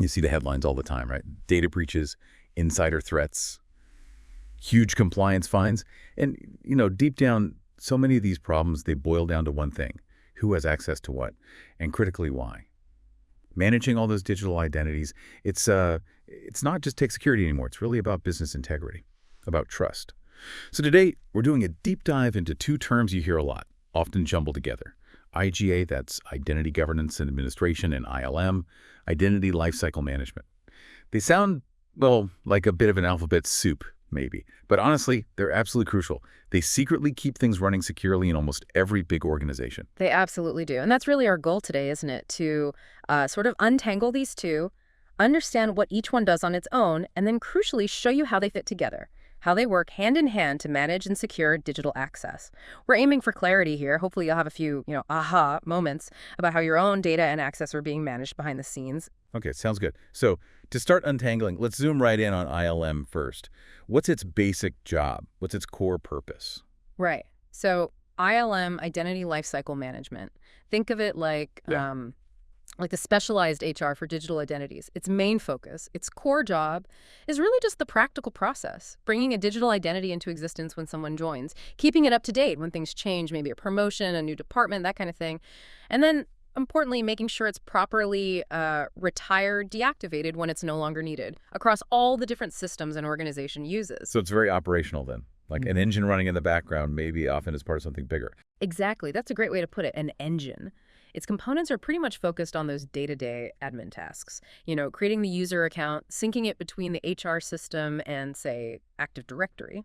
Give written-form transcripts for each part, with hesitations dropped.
You see the headlines all the time, right? Data breaches, insider threats, huge compliance fines. And, deep down, so many of these problems, they boil down to one thing: who has access to what, and critically why. Managing all those digital identities, it's not just tech security anymore. It's really about business integrity, about trust. So today, we're doing a deep dive into two terms you hear a lot, often jumbled together. IGA, that's Identity Governance and Administration, and ILM, Identity Lifecycle Management. They sound, well, like a bit of an alphabet soup, maybe. But honestly, they're absolutely crucial. They secretly keep things running securely in almost every big organization. They absolutely do. And that's really our goal today, isn't it? To sort of untangle these two, understand what each one does on its own, and then crucially show you how they fit together, how they work hand in hand to manage and secure digital access. We're aiming for clarity here. Hopefully you'll have a few, aha moments about how your own data and access are being managed behind the scenes. Okay, sounds good. So to start untangling, let's zoom right in on ILM first. What's its basic job? What's its core purpose? Right. So ILM, Identity Lifecycle Management. Think of it like the specialized HR for digital identities. Its main focus, its core job, is really just the practical process, bringing a digital identity into existence when someone joins, keeping it up to date when things change, maybe a promotion, a new department, that kind of thing. And then, importantly, making sure it's properly retired, deactivated when it's no longer needed across all the different systems an organization uses. So it's very operational then, like an engine running in the background, maybe often as part of something bigger. Exactly. That's a great way to put it, an engine. Its components are pretty much focused on those day-to-day admin tasks. Creating the user account, syncing it between the HR system and, say, Active Directory,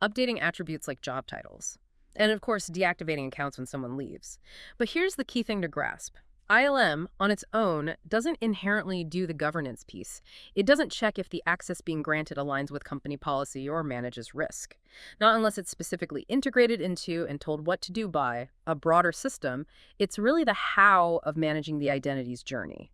updating attributes like job titles, and, of course, deactivating accounts when someone leaves. But here's the key thing to grasp. ILM, on its own, doesn't inherently do the governance piece. It doesn't check if the access being granted aligns with company policy or manages risk. Not unless it's specifically integrated into and told what to do by a broader system. It's really the how of managing the identity's journey,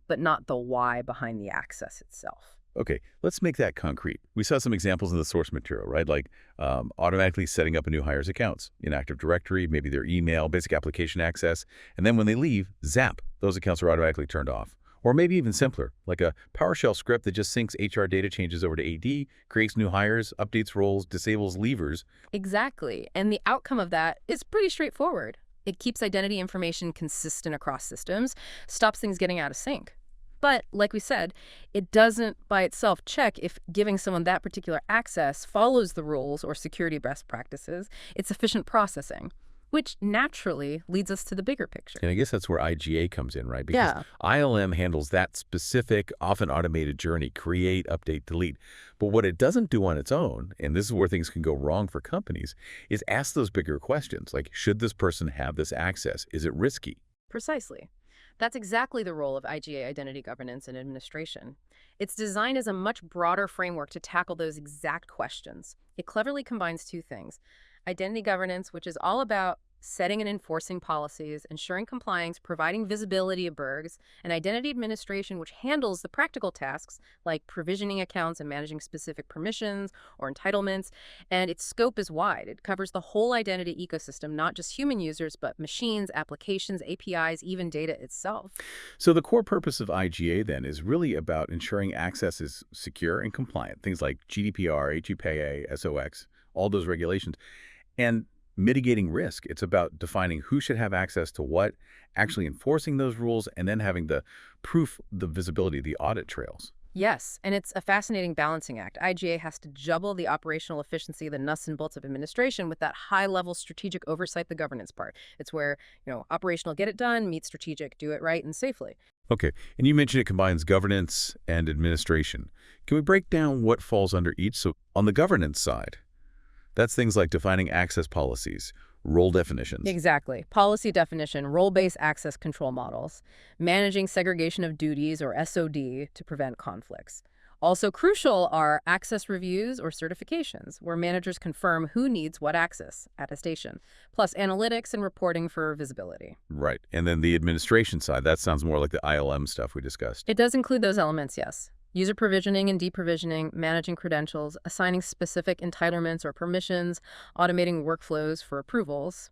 but not the why behind the access itself. Okay, let's make that concrete. We saw some examples in the source material, right? Like automatically setting up a new hire's accounts in Active Directory, maybe their email, basic application access, and then when they leave, zap, those accounts are automatically turned off. Or maybe even simpler, like a PowerShell script that just syncs HR data changes over to AD, creates new hires, updates roles, disables leavers. Exactly, and the outcome of that is pretty straightforward. It keeps identity information consistent across systems, stops things getting out of sync. But, like we said, it doesn't by itself check if giving someone that particular access follows the rules or security best practices. It's efficient processing, which naturally leads us to the bigger picture. And I guess that's where IGA comes in, right? Because ILM handles that specific, often automated journey, create, update, delete. But what it doesn't do on its own, and this is where things can go wrong for companies, is ask those bigger questions, like, should this person have this access? Is it risky? Precisely. That's exactly the role of IGA, Identity Governance and Administration. It's designed as a much broader framework to tackle those exact questions. It cleverly combines two things: identity governance, which is all about setting and enforcing policies, ensuring compliance, providing visibility of burgs, and identity administration, which handles the practical tasks like provisioning accounts and managing specific permissions or entitlements. And its scope is wide. It covers the whole identity ecosystem, not just human users, but machines, applications, APIs, even data itself. So the core purpose of IGA then is really about ensuring access is secure and compliant, things like GDPR, HIPAA, SOX, all those regulations. And mitigating risk. It's about defining who should have access to what, actually enforcing those rules, and then having the proof, the visibility, the audit trails. Yes, and it's a fascinating balancing act. IGA has to juggle the operational efficiency, the nuts and bolts of administration, with that high-level strategic oversight, the governance part. It's where, operational get it done, meet strategic, do it right and safely. Okay, and you mentioned it combines governance and administration. Can we break down what falls under each? So on the governance side, that's things like defining access policies, role definitions. Exactly. Policy definition, role-based access control models, managing segregation of duties, or SOD, to prevent conflicts. Also crucial are access reviews or certifications, where managers confirm who needs what access, attestation, plus analytics and reporting for visibility. Right. And then the administration side, that sounds more like the ILM stuff we discussed. It does include those elements, yes. User provisioning and deprovisioning, managing credentials, assigning specific entitlements or permissions, automating workflows for approvals.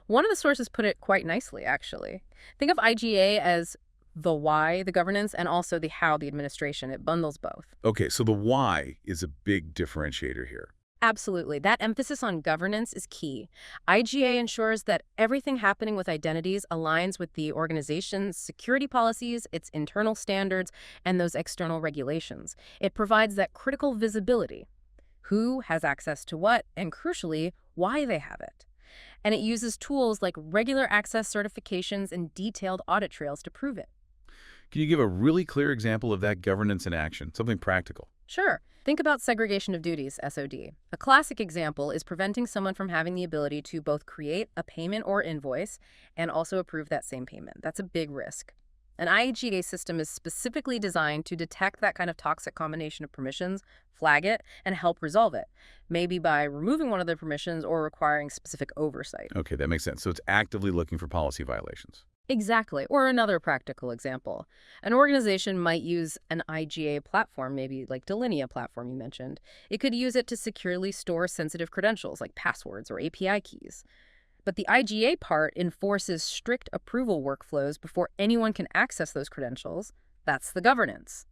One of the sources put it quite nicely, actually. Think of IGA as the why, the governance, and also the how, the administration. It bundles both. Okay, so the why is a big differentiator here. Absolutely. That emphasis on governance is key. IGA ensures that everything happening with identities aligns with the organization's security policies, its internal standards, and those external regulations. It provides that critical visibility. Who has access to what, and crucially, why they have it. And it uses tools like regular access certifications and detailed audit trails to prove it. Can you give a really clear example of that governance in action, something practical? Sure. Think about segregation of duties, SOD. A classic example is preventing someone from having the ability to both create a payment or invoice and also approve that same payment. That's a big risk. An IGA system is specifically designed to detect that kind of toxic combination of permissions, flag it, and help resolve it, maybe by removing one of the permissions or requiring specific oversight. Okay, that makes sense. So it's actively looking for policy violations. Exactly. Or another practical example. An organization might use an IGA platform, maybe like Delinea platform you mentioned. It could use it to securely store sensitive credentials like passwords or API keys. But the IGA part enforces strict approval workflows before anyone can access those credentials. That's the governance.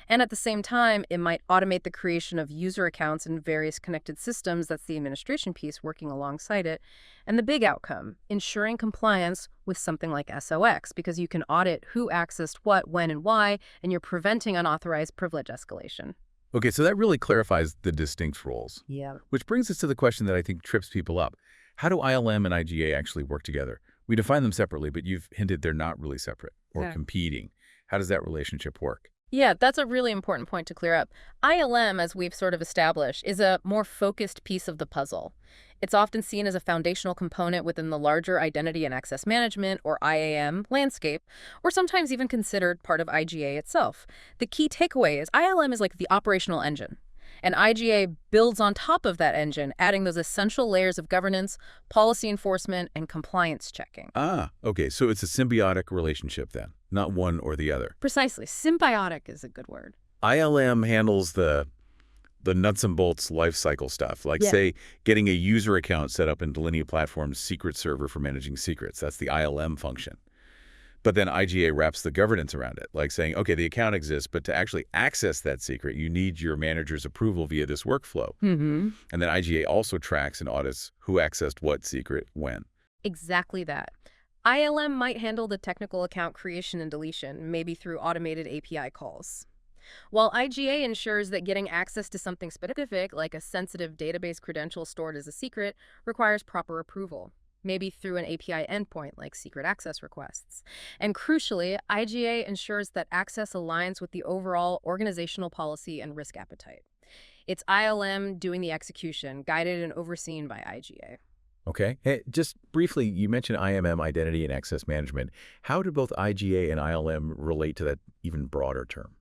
And at the same time, it might automate the creation of user accounts in various connected systems. That's the administration piece working alongside it. And the big outcome, ensuring compliance with something like SOX, because you can audit who accessed what, when, and why, and you're preventing unauthorized privilege escalation. Okay, so that really clarifies the distinct roles. Yeah. Which brings us to the question that I think trips people up. How do ILM and IGA actually work together? We define them separately, but you've hinted they're not really separate or competing. How does that relationship work? Yeah, that's a really important point to clear up. ILM, as we've sort of established, is a more focused piece of the puzzle. It's often seen as a foundational component within the larger identity and access management, or IAM, landscape, or sometimes even considered part of IGA itself. The key takeaway is ILM is like the operational engine, and IGA builds on top of that engine, adding those essential layers of governance, policy enforcement, and compliance checking. Ah, okay, so it's a symbiotic relationship then, not one or the other. Precisely. Symbiotic is a good word. ILM handles the nuts and bolts life cycle stuff, like, say, getting a user account set up in Delinea Platform's secret server for managing secrets. That's the ILM function. But then IGA wraps the governance around it, like saying, okay, the account exists, but to actually access that secret, you need your manager's approval via this workflow. And then IGA also tracks and audits who accessed what secret when. Exactly that. ILM might handle the technical account creation and deletion, maybe through automated API calls, while IGA ensures that getting access to something specific, like a sensitive database credential stored as a secret, requires proper approval, maybe through an API endpoint like secret access requests. And crucially, IGA ensures that access aligns with the overall organizational policy and risk appetite. It's ILM doing the execution, guided and overseen by IGA. Okay. Hey, just briefly, you mentioned IMM, Identity and Access Management. How do both IGA and ILM relate to that even broader term?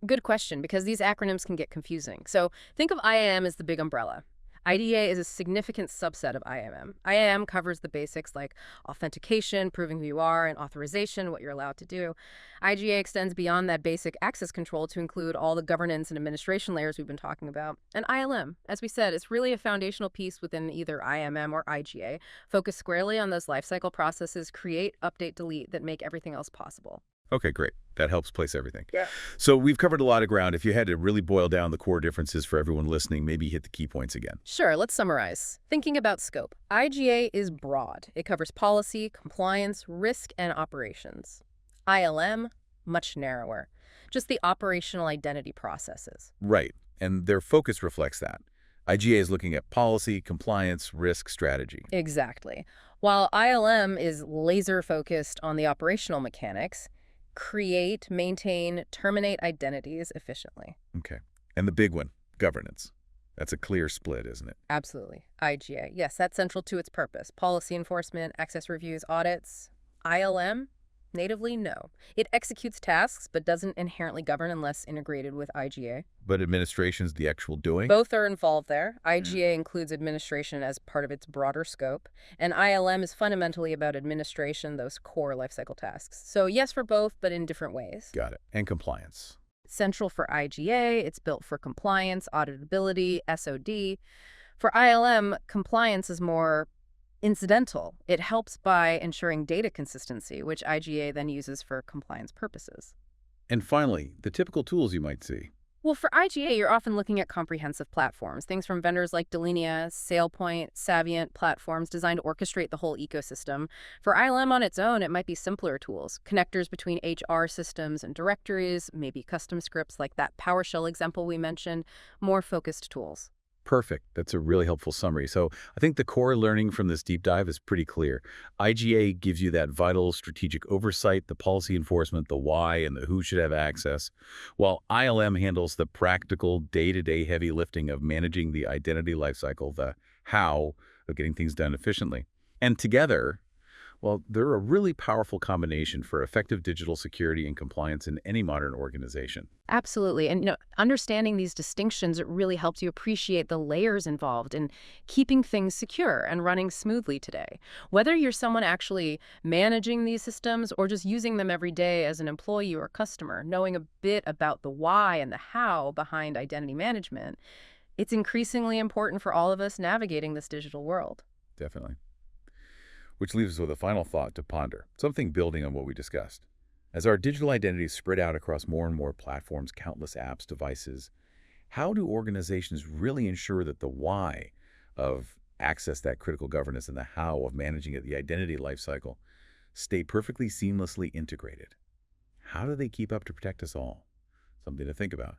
Good question, because these acronyms can get confusing. So think of IAM as the big umbrella. IDA is a significant subset of IAM. IAM covers the basics like authentication, proving who you are, and authorization, what you're allowed to do. IGA extends beyond that basic access control to include all the governance and administration layers we've been talking about. And ILM, as we said, is really a foundational piece within either IMM or IGA, focused squarely on those lifecycle processes, create, update, delete, that make everything else possible. Okay, great. That helps place everything. Yeah. So we've covered a lot of ground. If you had to really boil down the core differences for everyone listening, maybe hit the key points again. Sure, let's summarize. Thinking about scope. IGA is broad. It covers policy, compliance, risk, and operations. ILM, much narrower. Just the operational identity processes. Right, and their focus reflects that. IGA is looking at policy, compliance, risk, strategy. Exactly. While ILM is laser-focused on the operational mechanics, create, maintain, terminate identities efficiently. Okay. And the big one, governance. That's a clear split, isn't it? Absolutely. IGA. Yes, that's central to its purpose. Policy enforcement, access reviews, audits. ILM, natively, no. It executes tasks, but doesn't inherently govern unless integrated with IGA. But administration's the actual doing? Both are involved there. IGA includes administration as part of its broader scope, and ILM is fundamentally about administration, those core lifecycle tasks. So yes for both, but in different ways. Got it. And compliance. Central for IGA, it's built for compliance, auditability, SOD. For ILM, compliance is more incidental. It helps by ensuring data consistency, which IGA then uses for compliance purposes. And finally, the typical tools you might see. Well, for IGA, you're often looking at comprehensive platforms, things from vendors like Delinea, SailPoint, Savient platforms designed to orchestrate the whole ecosystem. For ILM on its own, it might be simpler tools, connectors between HR systems and directories, maybe custom scripts like that PowerShell example we mentioned, more focused tools. Perfect. That's a really helpful summary. So I think the core learning from this deep dive is pretty clear. IGA gives you that vital strategic oversight, the policy enforcement, the why, and the who should have access, while ILM handles the practical, day-to-day heavy lifting of managing the identity lifecycle, the how of getting things done efficiently. And together, well, they're a really powerful combination for effective digital security and compliance in any modern organization. Absolutely. And understanding these distinctions, it really helps you appreciate the layers involved in keeping things secure and running smoothly today. Whether you're someone actually managing these systems or just using them every day as an employee or customer, knowing a bit about the why and the how behind identity management, it's increasingly important for all of us navigating this digital world. Definitely. Which leaves us with a final thought to ponder, something building on what we discussed. As our digital identities spread out across more and more platforms, countless apps, devices, how do organizations really ensure that the why of access, that critical governance, and the how of managing it, the identity lifecycle, stay perfectly seamlessly integrated? How do they keep up to protect us all? Something to think about.